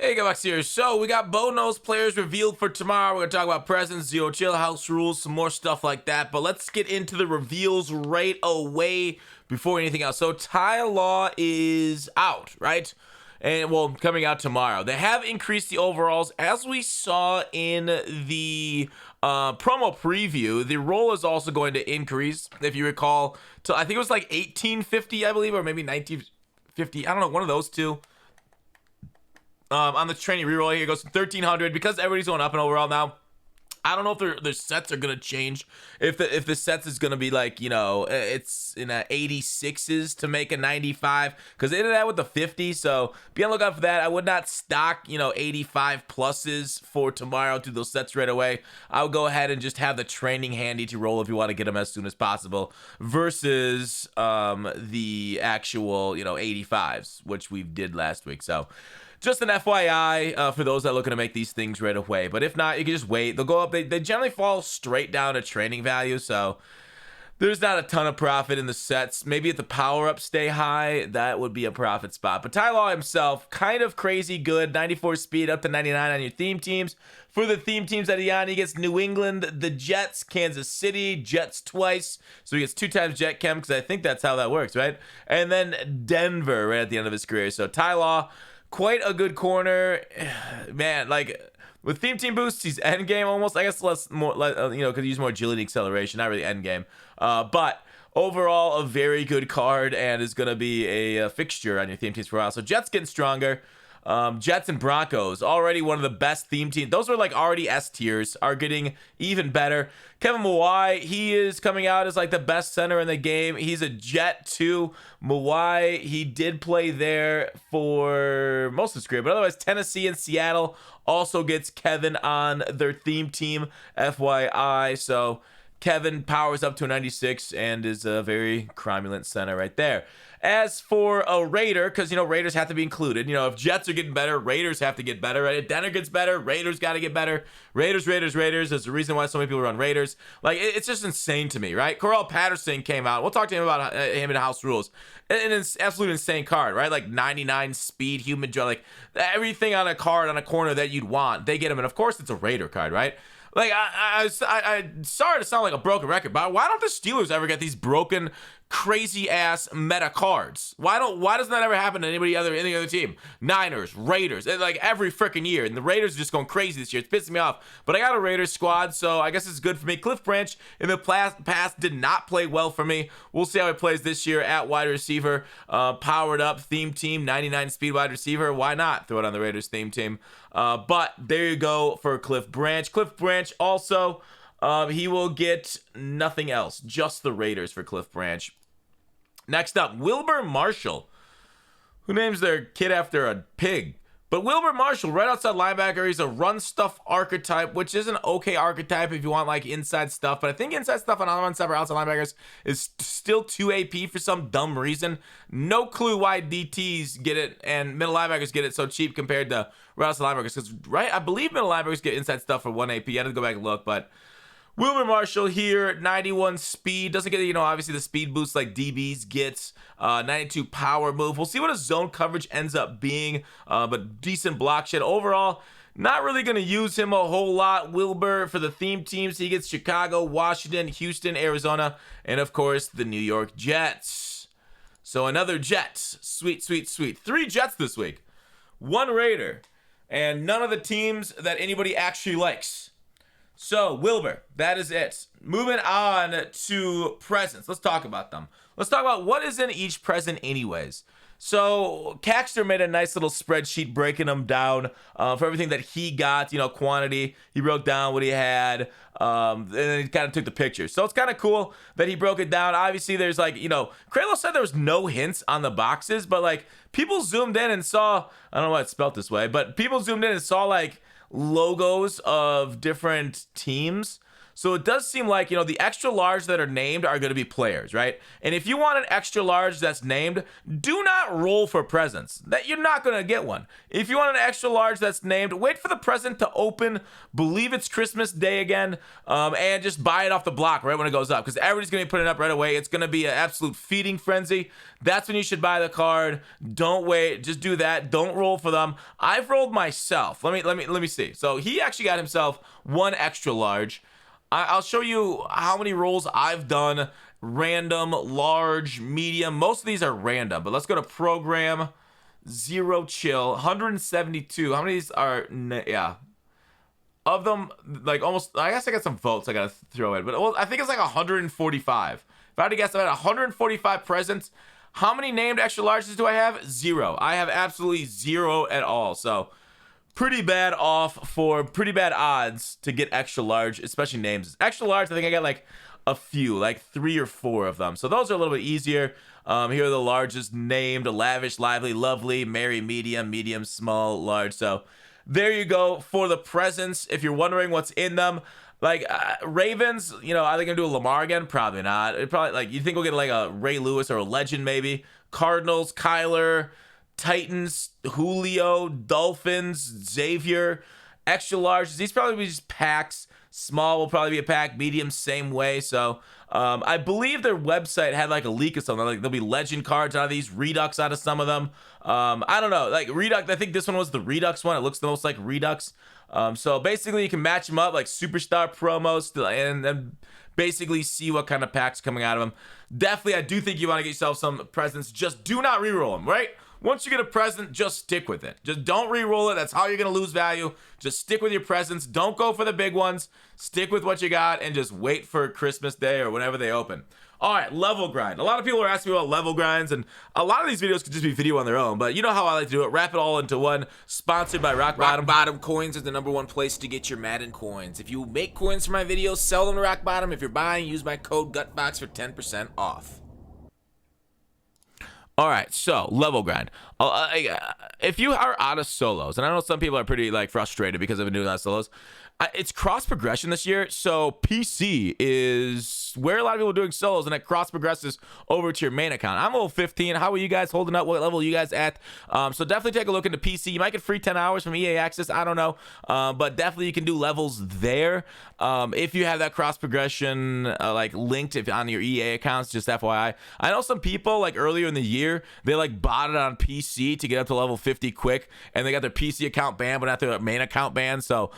Hey, Galaxy here. So, we got Nose players revealed for tomorrow. We're going to talk about presents, Zero Chill, house rules, some more stuff like that. But let's get into the reveals right away before anything else. So, Ty Law is out, right? And, well, coming out tomorrow. They have increased the overalls. As we saw in the promo preview, the roll is also going to increase, if you recall, to, I think it was like 1850, I believe, or maybe 1950. I don't know, one of those two. On the training reroll here, it goes to 1300 because everybody's going up and overall now. I don't know if their sets are gonna change. If the sets is gonna be like, it's in a 86s to make a 95 because they did that with the 50. So be on the lookout for that. I would not stock 85 pluses for tomorrow to those sets right away. I would go ahead and just have the training handy to roll if you want to get them as soon as possible versus the actual 85s, which we did last week. So. Just an FYI for those that are looking to make these things right away. But if not, you can just wait. They'll go up. They generally fall straight down to training value. So there's not a ton of profit in the sets. Maybe if the power-ups stay high, that would be a profit spot. But Ty Law himself, kind of crazy good. 94 speed up to 99 on your theme teams. For the theme teams that he gets New England, the Jets, Kansas City, Jets twice. So he gets 2 times Jet Chem because I think that's how that works, right? And then Denver right at the end of his career. So Ty Law, quite a good corner, man. Like with theme team boosts, he's end game almost. I guess could use more agility, acceleration, not really end game. But overall, a very good card and is gonna be a fixture on your theme teams for a while. So Jets getting stronger. Jets and Broncos, already one of the best theme teams. Those were like already S tiers, are getting even better. Kevin Mawai, he is coming out as like the best center in the game. He's a Jet too. Mawai, he did play there for most of his career, but otherwise Tennessee and Seattle also gets Kevin on their theme team, FYI. So Kevin powers up to a 96 and is a very cromulent center right there. As for a Raider, because, Raiders have to be included. If Jets are getting better, Raiders have to get better, right? If Denver gets better, Raiders got to get better. Raiders. There's a reason why so many people run Raiders. Like, it's just insane to me, right? Corral Patterson came out. We'll talk to him about him in House Rules. And it's absolutely insane card, right? Like 99 speed, human draw, like everything on a card on a corner that you'd want, they get him. And of course, it's a Raider card, right? Like, I sorry to sound like a broken record, but why don't the Steelers ever get these broken, crazy ass meta cards? Why doesn't that ever happen to any other team? Niners, Raiders, like every freaking year, and the Raiders are just going crazy this year. It's pissing me off. But I got a Raiders squad, so I guess it's good for me. Cliff Branch in the past did not play well for me. We'll see how he plays this year at wide receiver. Powered up theme team, 99 speed wide receiver. Why not throw it on the Raiders theme team? But there you go for Cliff Branch. Cliff Branch also, he will get nothing else, just the Raiders for Cliff Branch. Next up, Wilber Marshall. Who names their kid after a pig? But Wilber Marshall, right outside linebacker, he's a run stuff archetype, which is an okay archetype if you want like inside stuff. But I think inside stuff on run stuff or outside linebackers is still 2 AP for some dumb reason. No clue why DTs get it and middle linebackers get it so cheap compared to outside linebackers. Because I believe middle linebackers get inside stuff for 1 AP. I had to go back and look, but Wilber Marshall here, 91 speed. Doesn't get, obviously the speed boost like DBs gets. 92 power move. We'll see what his zone coverage ends up being, but decent block shed. Overall, not really going to use him a whole lot. Wilber for the theme teams. He gets Chicago, Washington, Houston, Arizona, and of course the New York Jets. So another Jets. Sweet, sweet, sweet. 3 Jets this week. 1 Raider. And none of the teams that anybody actually likes. So, Wilber, that is it. Moving on to presents. Let's talk about them. Let's talk about what is in each present anyways. So, Caxter made a nice little spreadsheet breaking them down for everything that he got, quantity. He broke down what he had, and then he kind of took the pictures. So, it's kind of cool that he broke it down. Obviously, there's like, Kralo said there was no hints on the boxes, but like, people zoomed in and saw, I don't know why it's spelled this way, but people zoomed in and saw like, logos of different teams. So it does seem like, the extra large that are named are going to be players, right? And if you want an extra large that's named, do not roll for presents. That you're not going to get one. If you want an extra large that's named, wait for the present to open, believe it's Christmas Day again, and just buy it off the block right when it goes up, because everybody's going to be putting it up right away. It's going to be an absolute feeding frenzy. That's when you should buy the card. Don't wait. Just do that. Don't roll for them. I've rolled myself. Let me see. So he actually got himself one extra large. I'll show you how many rolls I've done. Random, large, medium. Most of these are random, but let's go to program. 0 chill. 172. How many of these are? Yeah. Of them, like almost, I guess I got some votes I got to throw in, but I think it's like 145. If I had to guess, I had 145 presents. How many named extra larges do I have? 0. I have absolutely 0 at all. So pretty bad odds to get extra large, especially names. Extra large, I think I got like a few, like 3 or 4 of them. So those are a little bit easier. Here are the largest named: lavish, lively, lovely, merry, medium, small, large. So there you go for the presents. If you're wondering what's in them, like Ravens, are they gonna do a Lamar again? Probably not. It probably, like, you think we'll get like a Ray Lewis or a legend maybe. Cardinals, Kyler. Titans, Julio. Dolphins, Xavier. Extra large, these probably be just packs. Small will probably be a pack. Medium, same way. So I believe their website had like a leak or something. Like there'll be legend cards out of these, Redux out of some of them. I don't know. Like Redux, I think this one was the Redux one. It looks the most like Redux. So basically you can match them up like superstar promos and then basically see what kind of packs coming out of them. Definitely, I do think you want to get yourself some presents. Just do not reroll them, right? Once you get a present, just stick with it. Just don't re-roll it. That's how you're going to lose value. Just stick with your presents. Don't go for the big ones. Stick with what you got and just wait for Christmas Day or whenever they open. All right, level grind. A lot of people are asking me about level grinds, and a lot of these videos could just be video on their own, but you know how I like to do it. Wrap it all into one. Sponsored by Rock Bottom. Rock Bottom coins are the #1 place to get your Madden coins. If you make coins for my videos, sell them to Rock Bottom. If you're buying, use my code GUTBOX for 10% off. All right, so level grind. If you are out of solos, and I know some people are pretty like frustrated because I've been doing a lot of solos, it's cross progression this year. So PC is where a lot of people are doing solos, and it cross progresses over to your main account. I'm level 15. How are you guys holding up? What level are you guys at? So definitely take a look into PC. You might get free 10 hours from EA Access. I don't know, but definitely you can do levels there if you have that cross progression like linked on your EA accounts. Just FYI, I know some people like earlier in the year they like bought it on PC to get up to level 50 quick, and they got their PC account banned but not their main account banned. So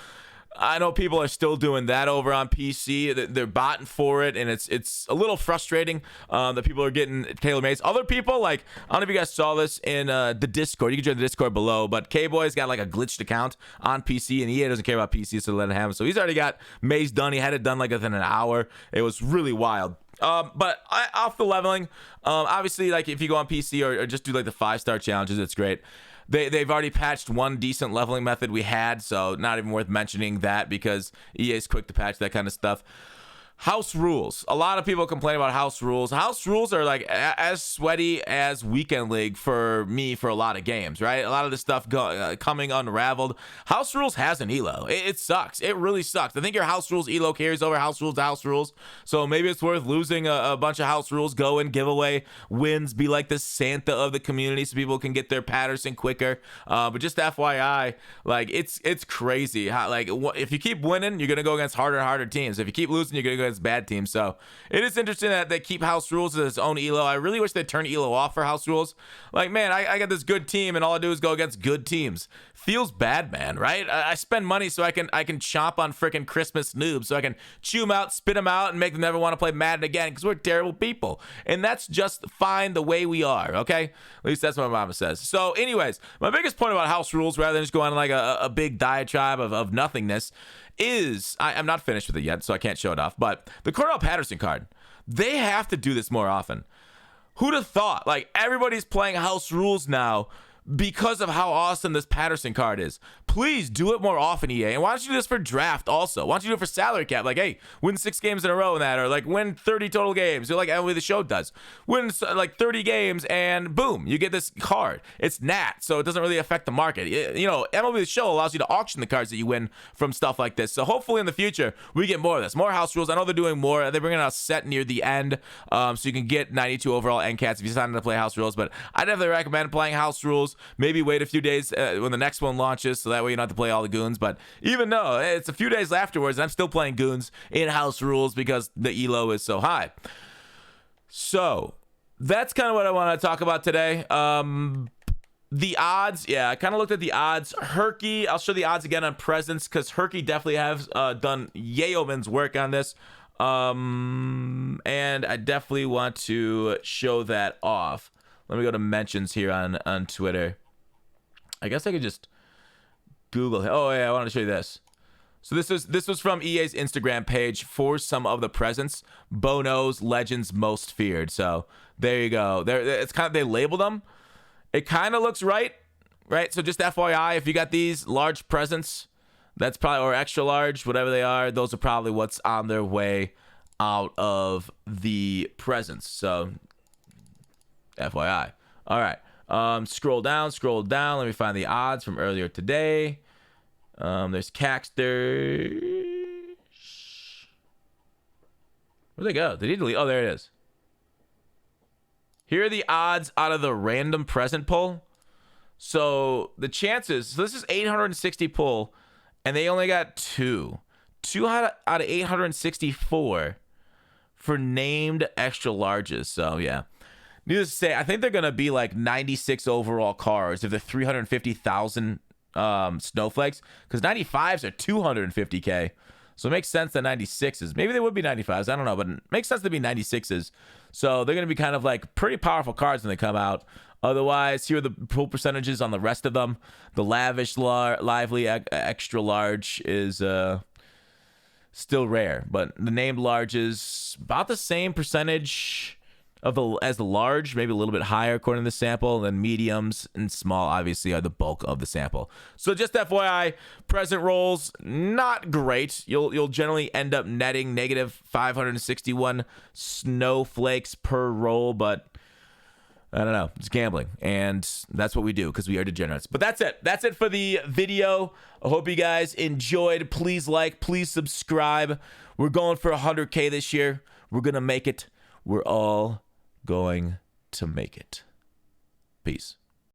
I know people are still doing that over on PC. They're botting for it, and it's a little frustrating that people are getting tailor-made. Other people, like, I don't know if you guys saw this in the Discord. You can join the Discord below, but K-Boy's got like a glitched account on PC, and EA doesn't care about PC, so let him have it. So he's already got Maze done. He had it done like within an hour. It was really wild. But off the leveling, obviously, like if you go on PC or just do like the 5-star challenges, it's great. They've already patched one decent leveling method we had, so not even worth mentioning that because EA's quick to patch that kind of stuff. House rules. A lot of people complain about house rules. House rules are like as sweaty as Weekend League for me for a lot of games, right? A lot of this stuff coming unraveled. House rules has an elo. It sucks. It really sucks. I think your house rules elo carries over house rules to house rules. So maybe it's worth losing a bunch of house rules, go and give away wins, be like the Santa of the community so people can get their Patterson quicker. But just FYI, like it's crazy how, like, if you keep winning, you're gonna go against harder and harder teams. If you keep losing, you're gonna go against bad teams. So it is interesting that they keep house rules as its own elo. I really wish they'd turn elo off for house rules. Like, man, I got this good team and all I do is go against good teams. Feels bad, man, right? I spend money so I can chomp on freaking Christmas noobs, so I can chew them out, spit them out, and make them never want to play Madden again because we're terrible people. And that's just fine the way we are, okay? At least that's what my mama says. So anyways, my biggest point about house rules, rather than just going on like a big diatribe of nothingness, is I'm not finished with it yet, so I can't show it off, but the Cordell Patterson card, they have to do this more often. Who'd have thought? Like, everybody's playing house rules now because of how awesome this Patterson card is. Please do it more often, EA. And why don't you do this for draft also? Why don't you do it for salary cap? Like, hey, win 6 games in a row in that, or like win 30 total games. Like MLB The Show does. Win like 30 games and boom, you get this card. It's NAT, so it doesn't really affect the market. You know, MLB The Show allows you to auction the cards that you win from stuff like this. So hopefully in the future, we get more of this. More house rules. I know they're doing more. They're bringing out a set near the end, so you can get 92 overall end cats if you decide to play house rules. But I definitely recommend playing house rules. Maybe wait a few days when the next one launches, so that way you don't have to play all the goons. But even though it's a few days afterwards, I'm still playing goons in house rules because the elo is so high. So that's kind of what I want to talk about today. The odds, yeah, I kind of looked at the odds. Herky, I'll show the odds again on presents because Herky definitely has done yeoman's work on this. And I definitely want to show that off. Let me go to mentions here on Twitter. I guess I could just Google. Oh yeah, I wanted to show you this. So this was from EA's Instagram page for some of the presents. Bono's Legends Most Feared. So there you go. There, it's kind of, they labeled them. It kind of looks right? So just FYI, if you got these large presents, that's probably, or extra large, whatever they are, those are probably what's on their way out of the presents. So FYI. All right. Scroll down. Let me find the odds from earlier today. There's Caxter. Where'd they go? Did he delete? Oh, there it is. Here are the odds out of the random present pull. So the chances, so this is 860 pull, and they only got 2 out of 864 for named extra larges. So yeah. Needless to say, I think they're going to be like 96 overall cards if they're 350,000 snowflakes, because 95s are 250k. So it makes sense that 96s, maybe they would be 95s, I don't know, but it makes sense to be 96s. So they're going to be kind of like pretty powerful cards when they come out. Otherwise, here are the pull percentages on the rest of them. The lavish, lively, extra large is still rare, but the named large is about the same percentage as the large, maybe a little bit higher according to the sample. Then mediums and small obviously are the bulk of the sample. So just FYI, present rolls not great. You'll generally end up netting negative 561 snowflakes per roll, but I don't know, it's gambling, and that's what we do because we are degenerates. But that's it for the video. I hope you guys enjoyed. Please like, please subscribe. We're going for 100k this year. We're gonna make it. We're all going to make it. Peace.